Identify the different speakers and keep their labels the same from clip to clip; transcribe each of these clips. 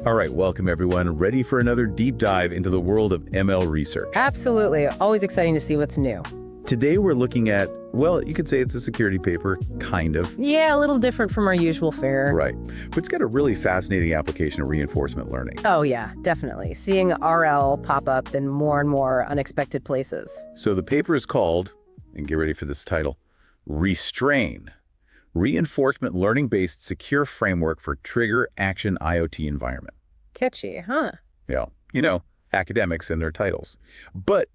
Speaker 1: All right, welcome everyone. Ready for another deep dive into the world of ML research.
Speaker 2: Absolutely. Always exciting to see what's new.
Speaker 1: Today we're looking at, well, you could say it's a security paper, kind of.
Speaker 2: Yeah, a little different from our usual fare.
Speaker 1: Right. But it's got a really fascinating application of reinforcement learning.
Speaker 2: Oh yeah, definitely. Seeing RL pop up in more and more unexpected places.
Speaker 1: So the paper is called, and get ready for this title, RESTRAIN, Reinforcement Learning-Based Secure Framework for Trigger Action IoT Environment.
Speaker 2: Catchy, huh?
Speaker 1: Yeah, academics and their titles. But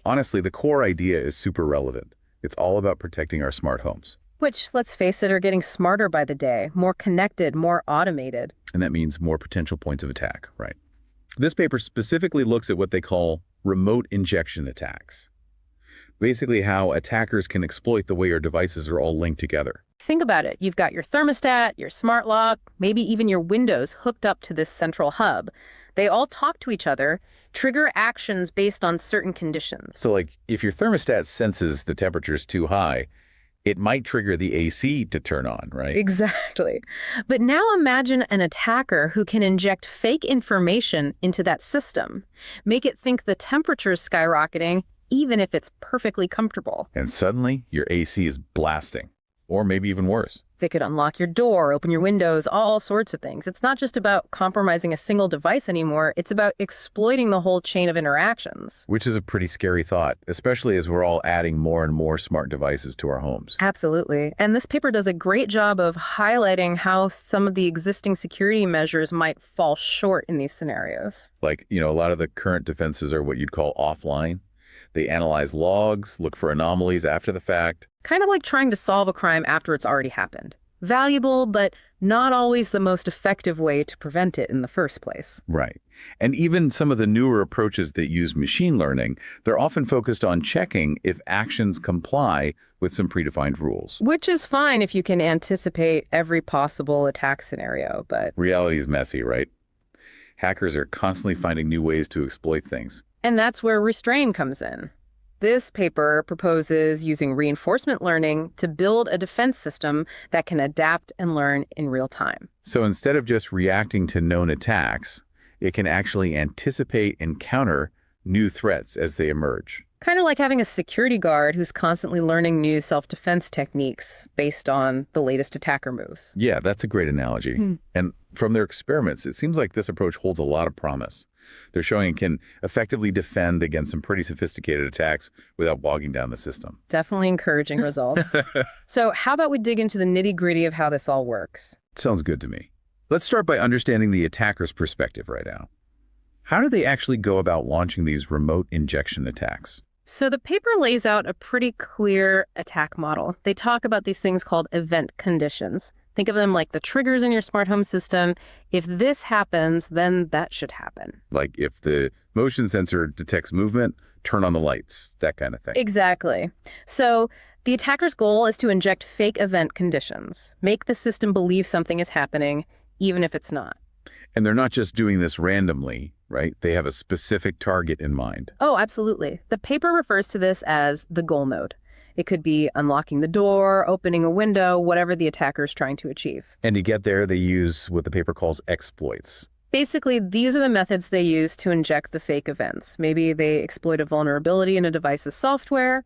Speaker 1: honestly, the core idea is super relevant. It's all about protecting our smart homes.
Speaker 2: Which, let's face it, are getting smarter by the day, more connected, more automated.
Speaker 1: And that means more potential points of attack, right? This paper specifically looks at what they call remote injection attacks. Basically how attackers can exploit the way your devices are all linked together.
Speaker 2: Think about it. You've got your thermostat, your smart lock, maybe even your windows hooked up to this central hub. They all talk to each other, trigger actions based on certain conditions.
Speaker 1: So like if your thermostat senses the temperature's too high, it might trigger the AC to turn on, right?
Speaker 2: Exactly. But now imagine an attacker who can inject fake information into that system, make it think the temperature's skyrocketing, even if it's perfectly comfortable.
Speaker 1: And suddenly your AC is blasting, or maybe even worse.
Speaker 2: They could unlock your door, open your windows, all sorts of things. It's not just about compromising a single device anymore. It's about exploiting the whole chain of interactions.
Speaker 1: Which is a pretty scary thought, especially as we're all adding more and more smart devices to our homes.
Speaker 2: Absolutely. And this paper does a great job of highlighting how some of the existing security measures might fall short in these scenarios.
Speaker 1: Like, a lot of the current defenses are what you'd call offline. They analyze logs, look for anomalies after the fact.
Speaker 2: Kind of like trying to solve a crime after it's already happened. Valuable, but not always the most effective way to prevent it in the first place.
Speaker 1: Right. And even some of the newer approaches that use machine learning, they're often focused on checking if actions comply with some predefined rules.
Speaker 2: Which is fine if you can anticipate every possible attack scenario, but
Speaker 1: reality is messy, right? Hackers are constantly finding new ways to exploit things.
Speaker 2: And that's where RESTRAIN comes in. This paper proposes using reinforcement learning to build a defense system that can adapt and learn in real time.
Speaker 1: So instead of just reacting to known attacks, it can actually anticipate and counter new threats as they emerge.
Speaker 2: Kind of like having a security guard who's constantly learning new self-defense techniques based on the latest attacker moves.
Speaker 1: Yeah, that's a great analogy. And from their experiments, it seems like this approach holds a lot of promise. They're showing it can effectively defend against some pretty sophisticated attacks without bogging down the system.
Speaker 2: Definitely encouraging results. So how about we dig into the nitty-gritty of how this all works?
Speaker 1: Sounds good to me. Let's start by understanding the attacker's perspective right now. How do they actually go about launching these remote injection attacks?
Speaker 2: So the paper lays out a pretty clear attack model. They talk about these things called event conditions. Think of them like the triggers in your smart home system. If this happens, then that should happen.
Speaker 1: Like if the motion sensor detects movement, turn on the lights, that kind of thing.
Speaker 2: Exactly. So the attacker's goal is to inject fake event conditions, make the system believe something is happening, even if it's not.
Speaker 1: And they're not just doing this randomly, right? They have a specific target in mind.
Speaker 2: Oh, absolutely. The paper refers to this as the goal node. It could be unlocking the door, opening a window, whatever the attacker is trying to achieve.
Speaker 1: And to get there, they use what the paper calls exploits.
Speaker 2: Basically, these are the methods they use to inject the fake events. Maybe they exploit a vulnerability in a device's software,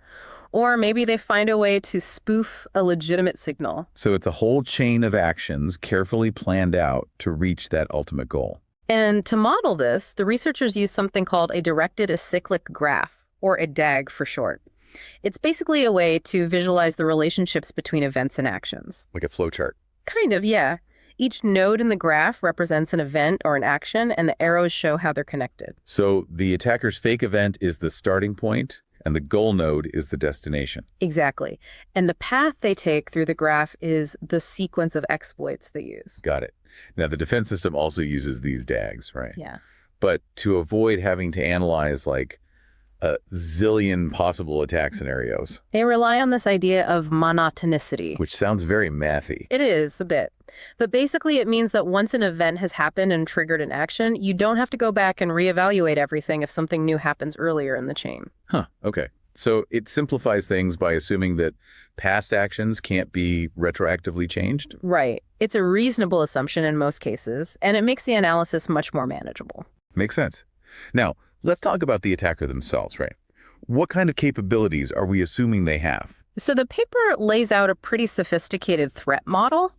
Speaker 2: or maybe they find a way to spoof a legitimate signal.
Speaker 1: So it's a whole chain of actions carefully planned out to reach that ultimate goal.
Speaker 2: And to model this, the researchers use something called a directed acyclic graph, or a DAG for short. It's basically a way to visualize the relationships between events and actions.
Speaker 1: Like a flowchart.
Speaker 2: Kind of, yeah. Each node in the graph represents an event or an action, and the arrows show how they're connected.
Speaker 1: So the attacker's fake event is the starting point, and the goal node is the destination.
Speaker 2: Exactly. And the path they take through the graph is the sequence of exploits they use.
Speaker 1: Got it. Now, the defense system also uses these DAGs, right?
Speaker 2: Yeah.
Speaker 1: But to avoid having to analyze like a zillion possible attack scenarios.
Speaker 2: They rely on this idea of monotonicity.
Speaker 1: Which sounds very mathy.
Speaker 2: It is, a bit. But basically it means that once an event has happened and triggered an action, you don't have to go back and reevaluate everything if something new happens earlier in the chain.
Speaker 1: Huh, okay. So it simplifies things by assuming that past actions can't be retroactively changed?
Speaker 2: Right. It's a reasonable assumption in most cases, and it makes the analysis much more manageable.
Speaker 1: Makes sense. Now, let's talk about the attacker themselves, right? What kind of capabilities are we assuming they have?
Speaker 2: So the paper lays out a pretty sophisticated threat model.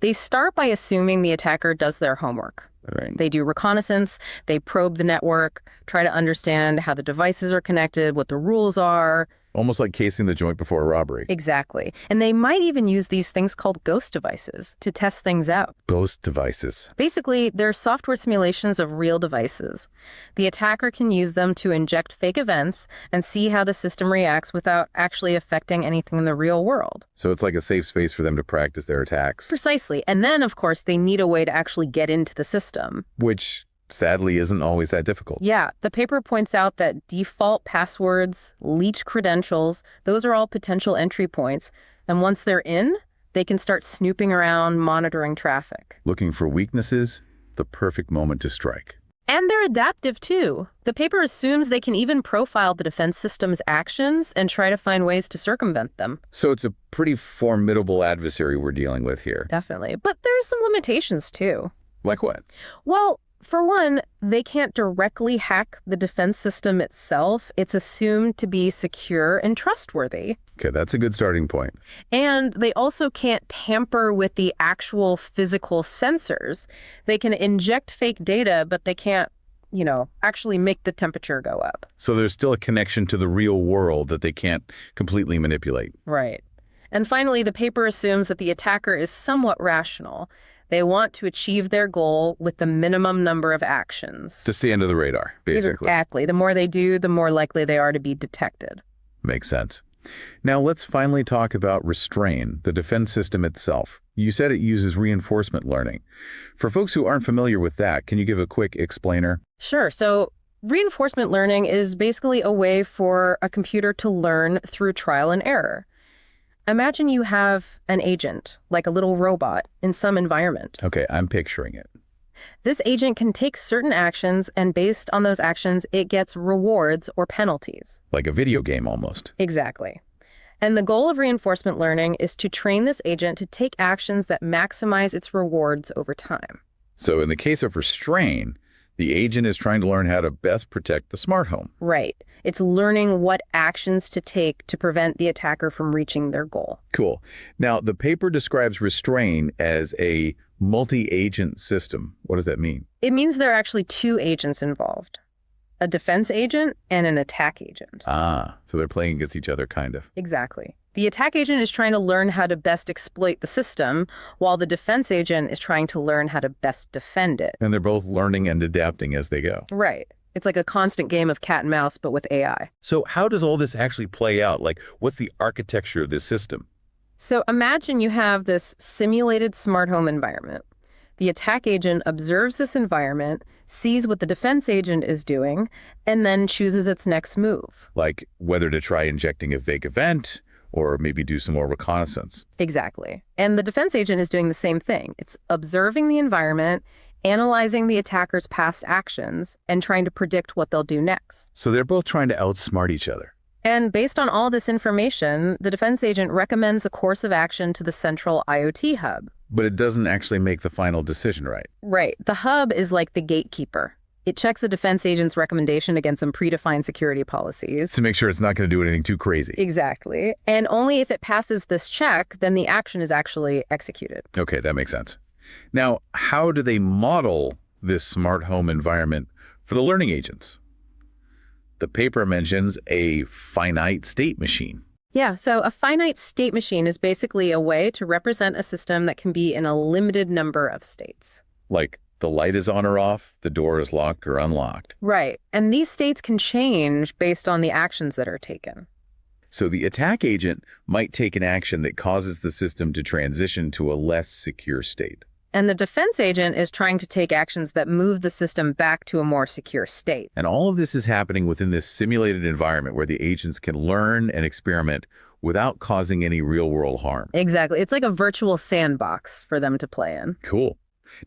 Speaker 2: They start by assuming the attacker does their homework.
Speaker 1: Right.
Speaker 2: They do reconnaissance, they probe the network, try to understand how the devices are connected, what the rules are.
Speaker 1: Almost like casing the joint before a robbery.
Speaker 2: Exactly. And they might even use these things called ghost devices to test things out.
Speaker 1: Ghost devices.
Speaker 2: Basically, they're software simulations of real devices. The attacker can use them to inject fake events and see how the system reacts without actually affecting anything in the real world.
Speaker 1: So it's like a safe space for them to practice their attacks.
Speaker 2: Precisely. And then, of course, they need a way to actually get into the system.
Speaker 1: Which, sadly, isn't always that difficult.
Speaker 2: Yeah, the paper points out that default passwords, leaked credentials, those are all potential entry points. And once they're in, they can start snooping around, monitoring traffic.
Speaker 1: Looking for weaknesses, the perfect moment to strike.
Speaker 2: And they're adaptive, too. The paper assumes they can even profile the defense system's actions and try to find ways to circumvent them.
Speaker 1: So it's a pretty formidable adversary we're dealing with here.
Speaker 2: Definitely. But there's some limitations, too.
Speaker 1: Like what?
Speaker 2: Well, for one, they can't directly hack the defense system itself. It's assumed to be secure and trustworthy.
Speaker 1: Okay, that's a good starting point.
Speaker 2: And they also can't tamper with the actual physical sensors. They can inject fake data, but they can't, actually make the temperature go up.
Speaker 1: So there's still a connection to the real world that they can't completely manipulate.
Speaker 2: Right. And finally, the paper assumes that the attacker is somewhat rational. They want to achieve their goal with the minimum number of actions.
Speaker 1: To stay under the radar, basically.
Speaker 2: Exactly. The more they do, the more likely they are to be detected.
Speaker 1: Makes sense. Now let's finally talk about RESTRAIN, the defense system itself. You said it uses reinforcement learning. For folks who aren't familiar with that, can you give a quick explainer?
Speaker 2: Sure. So reinforcement learning is basically a way for a computer to learn through trial and error. Imagine you have an agent, like a little robot, in some environment.
Speaker 1: Okay, I'm picturing it.
Speaker 2: This agent can take certain actions, and based on those actions, it gets rewards or penalties.
Speaker 1: Like a video game almost.
Speaker 2: Exactly. And the goal of reinforcement learning is to train this agent to take actions that maximize its rewards over time.
Speaker 1: So in the case of RESTRAIN, the agent is trying to learn how to best protect the smart home.
Speaker 2: Right. It's learning what actions to take to prevent the attacker from reaching their goal.
Speaker 1: Cool. Now, the paper describes RESTRAIN as a multi-agent system. What does that mean?
Speaker 2: It means there are actually two agents involved, a defense agent and an attack agent.
Speaker 1: Ah, so they're playing against each other, kind of.
Speaker 2: Exactly. The attack agent is trying to learn how to best exploit the system, while the defense agent is trying to learn how to best defend it.
Speaker 1: And they're both learning and adapting as they go.
Speaker 2: Right. It's like a constant game of cat and mouse, but with AI.
Speaker 1: So how does all this actually play out? Like, what's the architecture of this system?
Speaker 2: So imagine you have this simulated smart home environment. The attack agent observes this environment, sees what the defense agent is doing, and then chooses its next move.
Speaker 1: Like whether to try injecting a fake event or maybe do some more reconnaissance.
Speaker 2: Exactly. And the defense agent is doing the same thing. It's observing the environment, analyzing the attacker's past actions, and trying to predict what they'll do next.
Speaker 1: So they're both trying to outsmart each other.
Speaker 2: And based on all this information, the defense agent recommends a course of action to the central IoT hub.
Speaker 1: But it doesn't actually make the final decision, right?
Speaker 2: Right. The hub is like the gatekeeper. It checks the defense agent's recommendation against some predefined security policies.
Speaker 1: To make sure it's not going to do anything too crazy.
Speaker 2: Exactly. And only if it passes this check, then the action is actually executed.
Speaker 1: Okay, that makes sense. Now, how do they model this smart home environment for the learning agents? The paper mentions a finite state machine.
Speaker 2: Yeah, so a finite state machine is basically a way to represent a system that can be in a limited number of states.
Speaker 1: Like the light is on or off, the door is locked or unlocked.
Speaker 2: Right. And these states can change based on the actions that are taken.
Speaker 1: So the attack agent might take an action that causes the system to transition to a less secure state.
Speaker 2: And the defense agent is trying to take actions that move the system back to a more secure state.
Speaker 1: And all of this is happening within this simulated environment where the agents can learn and experiment without causing any real-world harm.
Speaker 2: Exactly. It's like a virtual sandbox for them to play in.
Speaker 1: Cool.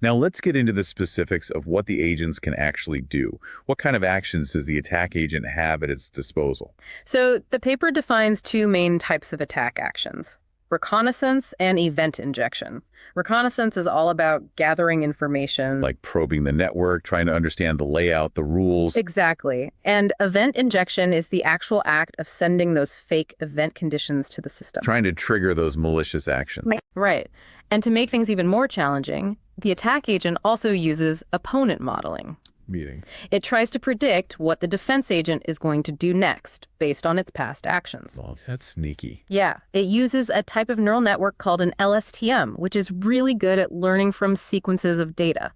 Speaker 1: Now let's get into the specifics of what the agents can actually do. What kind of actions does the attack agent have at its disposal?
Speaker 2: So the paper defines two main types of attack actions: reconnaissance and event injection. Reconnaissance is all about gathering information.
Speaker 1: Like probing the network, trying to understand the layout, the rules.
Speaker 2: Exactly. And event injection is the actual act of sending those fake event conditions to the system.
Speaker 1: Trying to trigger those malicious actions.
Speaker 2: Right. And to make things even more challenging, the attack agent also uses opponent modeling.
Speaker 1: Meaning?
Speaker 2: It tries to predict what the defense agent is going to do next based on its past actions.
Speaker 1: Well, that's sneaky.
Speaker 2: Yeah, it uses a type of neural network called an LSTM, which is really good at learning from sequences of data.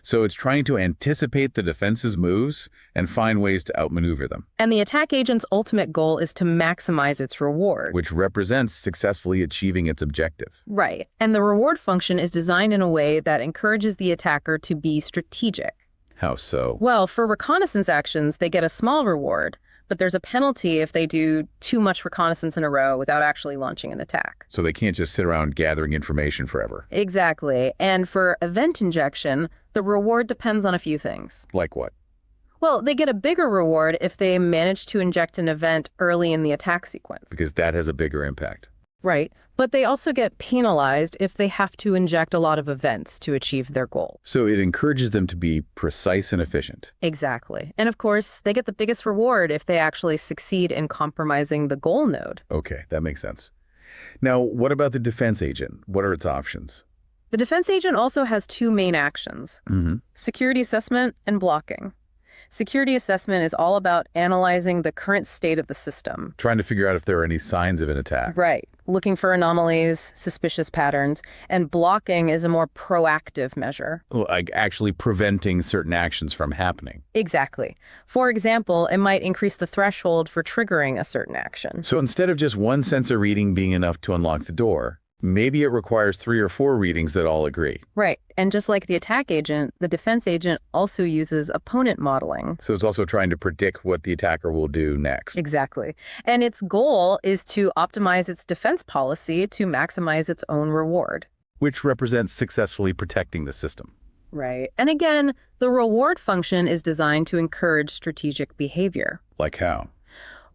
Speaker 1: So it's trying to anticipate the defense's moves and find ways to outmaneuver them.
Speaker 2: And the attack agent's ultimate goal is to maximize its reward.
Speaker 1: Which represents successfully achieving its objective.
Speaker 2: Right. And the reward function is designed in a way that encourages the attacker to be strategic.
Speaker 1: How so?
Speaker 2: Well, for reconnaissance actions, they get a small reward, but there's a penalty if they do too much reconnaissance in a row without actually launching an attack.
Speaker 1: So they can't just sit around gathering information forever.
Speaker 2: Exactly. And for event injection, the reward depends on a few things.
Speaker 1: Like what?
Speaker 2: Well, they get a bigger reward if they manage to inject an event early in the attack sequence.
Speaker 1: Because that has a bigger impact.
Speaker 2: Right. But they also get penalized if they have to inject a lot of events to achieve their goal.
Speaker 1: So it encourages them to be precise and efficient.
Speaker 2: Exactly. And of course, they get the biggest reward if they actually succeed in compromising the goal node.
Speaker 1: Okay, that makes sense. Now, what about the defense agent? What are its options?
Speaker 2: The defense agent also has two main actions: security assessment and blocking. Security assessment is all about analyzing the current state of the system.
Speaker 1: Trying to figure out if there are any signs of an attack.
Speaker 2: Right. Looking for anomalies, suspicious patterns, and blocking is a more proactive measure.
Speaker 1: Like actually preventing certain actions from happening.
Speaker 2: Exactly. For example, it might increase the threshold for triggering a certain action.
Speaker 1: So instead of just one sensor reading being enough to unlock the door, maybe it requires 3 or 4 readings that all agree.
Speaker 2: Right. And just like the attack agent, the defense agent also uses opponent modeling.
Speaker 1: So it's also trying to predict what the attacker will do next.
Speaker 2: Exactly. And its goal is to optimize its defense policy to maximize its own reward.
Speaker 1: Which represents successfully protecting the system.
Speaker 2: Right. And again, the reward function is designed to encourage strategic behavior.
Speaker 1: Like how?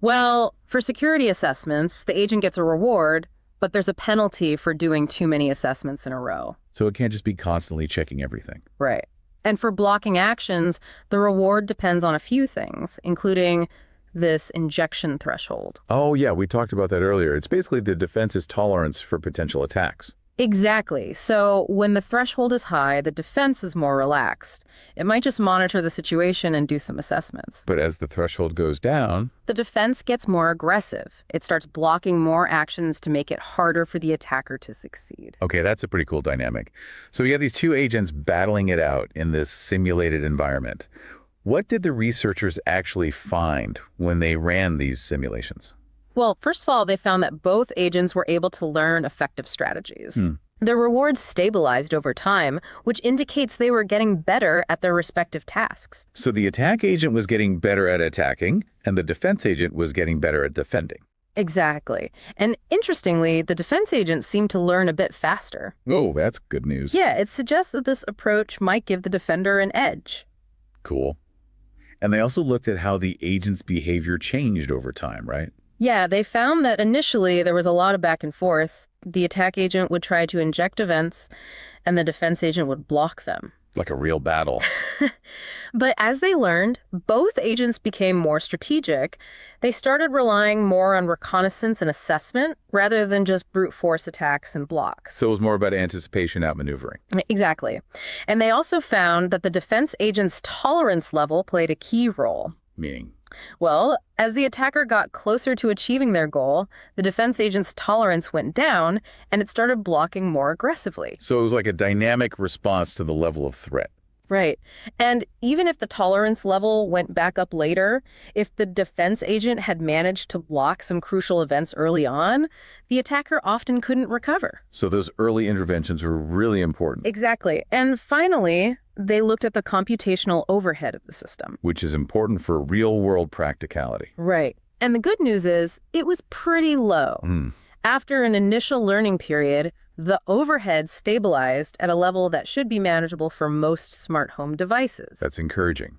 Speaker 2: Well, for security assessments, the agent gets a reward, but there's a penalty for doing too many assessments in a row.
Speaker 1: So it can't just be constantly checking everything.
Speaker 2: Right. And for blocking actions, the reward depends on a few things, including this injection threshold.
Speaker 1: Oh yeah, we talked about that earlier. It's basically the defense's tolerance for potential attacks.
Speaker 2: Exactly. So when the threshold is high, the defense is more relaxed. It might just monitor the situation and do some assessments.
Speaker 1: But as the threshold goes down,
Speaker 2: the defense gets more aggressive. It starts blocking more actions to make it harder for the attacker to succeed.
Speaker 1: Okay, that's a pretty cool dynamic. So we have these two agents battling it out in this simulated environment. What did the researchers actually find when they ran these simulations?
Speaker 2: Well, first of all, they found that both agents were able to learn effective strategies. Their rewards stabilized over time, which indicates they were getting better at their respective tasks.
Speaker 1: So the attack agent was getting better at attacking, and the defense agent was getting better at defending.
Speaker 2: Exactly. And interestingly, the defense agent seemed to learn a bit faster.
Speaker 1: Oh, that's good news.
Speaker 2: Yeah, it suggests that this approach might give the defender an edge.
Speaker 1: Cool. And they also looked at how the agent's behavior changed over time, right?
Speaker 2: Yeah, they found that initially there was a lot of back and forth. The attack agent would try to inject events, and the defense agent would block them.
Speaker 1: Like a real battle.
Speaker 2: But as they learned, both agents became more strategic. They started relying more on reconnaissance and assessment rather than just brute force attacks and blocks.
Speaker 1: So it was more about anticipation, outmaneuvering.
Speaker 2: Exactly. And they also found that the defense agent's tolerance level played a key role.
Speaker 1: Meaning?
Speaker 2: Well, as the attacker got closer to achieving their goal, the defense agent's tolerance went down, and it started blocking more aggressively.
Speaker 1: So it was like a dynamic response to the level of threat.
Speaker 2: Right. And even if the tolerance level went back up later, if the defense agent had managed to block some crucial events early on, the attacker often couldn't recover.
Speaker 1: So those early interventions were really important.
Speaker 2: Exactly. And finally, they looked at the computational overhead of the system.
Speaker 1: Which is important for real-world practicality.
Speaker 2: Right. And the good news is, it was pretty low. After an initial learning period, the overhead stabilized at a level that should be manageable for most smart home devices.
Speaker 1: That's encouraging.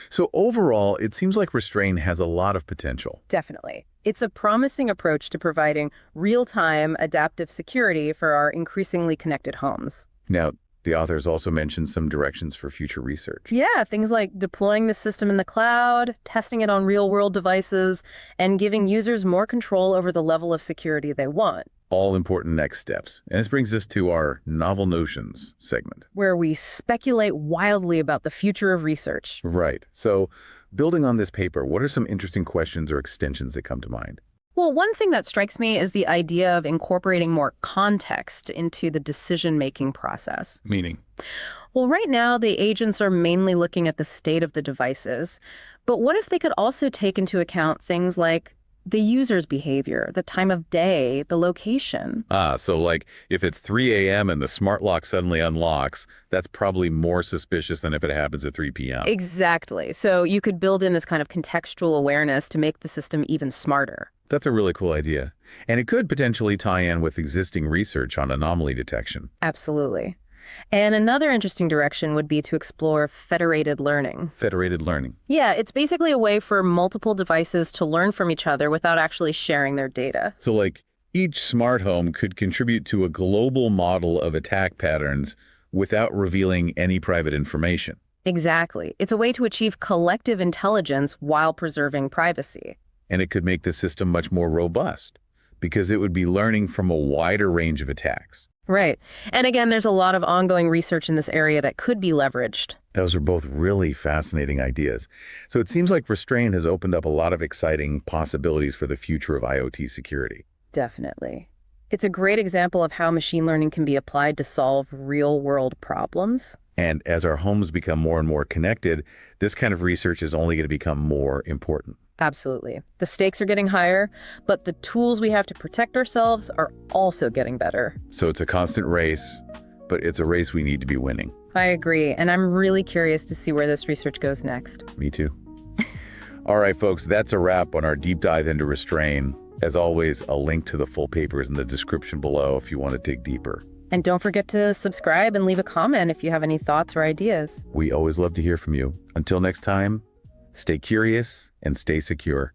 Speaker 1: So overall, it seems like RESTRAIN has a lot of potential.
Speaker 2: Definitely. It's a promising approach to providing real-time adaptive security for our increasingly connected homes.
Speaker 1: Now, the authors also mentioned some directions for future research.
Speaker 2: Yeah, things like deploying the system in the cloud, testing it on real-world devices, and giving users more control over the level of security they want.
Speaker 1: All important next steps. And this brings us to our Novel Notions segment.
Speaker 2: Where we speculate wildly about the future of research.
Speaker 1: Right. So, building on this paper, what are some interesting questions or extensions that come to mind?
Speaker 2: Well, one thing that strikes me is the idea of incorporating more context into the decision-making process.
Speaker 1: Meaning?
Speaker 2: Well, right now, the agents are mainly looking at the state of the devices. But what if they could also take into account things like the user's behavior, the time of day, the location?
Speaker 1: So like if it's 3 a.m. and the smart lock suddenly unlocks, that's probably more suspicious than if it happens at 3 p.m.
Speaker 2: Exactly. So you could build in this kind of contextual awareness to make the system even smarter.
Speaker 1: That's a really cool idea. And it could potentially tie in with existing research on anomaly detection.
Speaker 2: Absolutely. And another interesting direction would be to explore federated learning.
Speaker 1: Federated learning.
Speaker 2: Yeah, it's basically a way for multiple devices to learn from each other without actually sharing their data.
Speaker 1: So like each smart home could contribute to a global model of attack patterns without revealing any private information.
Speaker 2: Exactly. It's a way to achieve collective intelligence while preserving privacy.
Speaker 1: And it could make the system much more robust because it would be learning from a wider range of attacks.
Speaker 2: Right. And again, there's a lot of ongoing research in this area that could be leveraged.
Speaker 1: Those are both really fascinating ideas. So it seems like RESTRAIN has opened up a lot of exciting possibilities for the future of IoT security.
Speaker 2: Definitely. It's a great example of how machine learning can be applied to solve real-world problems.
Speaker 1: And as our homes become more and more connected, this kind of research is only going to become more important.
Speaker 2: Absolutely. The stakes are getting higher, but the tools we have to protect ourselves are also getting better.
Speaker 1: So it's a constant race, but it's a race we need to be winning.
Speaker 2: I agree, and I'm really curious to see where this research goes next.
Speaker 1: Me too. All right, folks, that's a wrap on our deep dive into RESTRAIN. As always, a link to the full paper is in the description below if you want to dig deeper.
Speaker 2: And don't forget to subscribe and leave a comment if you have any thoughts or ideas.
Speaker 1: We always love to hear from you. Until next time, stay curious and stay secure.